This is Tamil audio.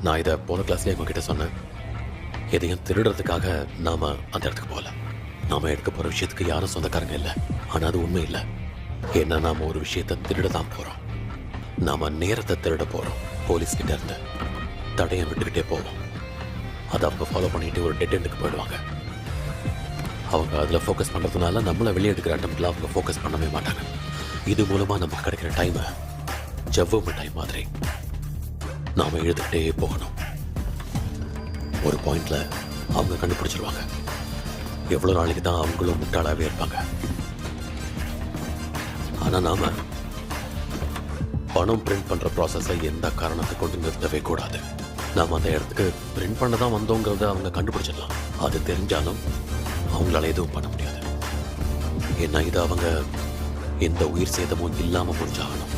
நான் இதை போன கிளாஸ்லேயே உங்ககிட்ட சொன்னேன். எதையும் திருடுறதுக்காக நாம அந்த இடத்துக்கு போகல. நாம எடுக்க போகிற விஷயத்துக்கு யாரும் சொந்தக்காரங்க இல்லை. ஆனால் அது உண்மை இல்லை. ஏன்னா நாம ஒரு விஷயத்தை திருட தான் போகிறோம். நாம நேரத்தை திருட போகிறோம். போலீஸ்கிட்ட இருந்து தடையை விட்டுக்கிட்டே போவோம். அதை அவங்க ஃபாலோ பண்ணிட்டு ஒரு டெட் எண்டுக்கு போயிடுவாங்க. அவங்க அதில் ஃபோக்கஸ் பண்ணுறதுனால நம்மளை வெளியே எடுக்கிற அட்டம்ப்டில் அவங்க ஃபோக்கஸ் பண்ணவே மாட்டாங்க. இது மூலமாக நமக்கு கிடைக்கிற டைமை ஜவ்வு டைம் மாதிரி நாம் எழுதுகிட்டே போகணும். ஒரு பாயிண்ட்ல அவங்க கண்டுபிடிச்சிருவாங்க. எவ்வளோ நாளைக்கு தான் அவங்களும் முட்டாளாகவே இருப்பாங்க. ஆனால் நாம் பணம் பிரிண்ட் பண்ணுற ப்ராசஸை எந்த காரணத்தை கொண்டு நிறுத்தவே கூடாது. நாம் அந்த இடத்துக்கு பிரிண்ட் பண்ண தான் வந்தோங்கிறத அவங்க கண்டுபிடிச்சிடலாம். அது தெரிஞ்சாலும் அவங்களால எதுவும் பண்ண முடியாது. ஏன்னா இது அவங்க எந்த உயிர் சேதமும் இல்லாமல் முடிஞ்சாகணும்.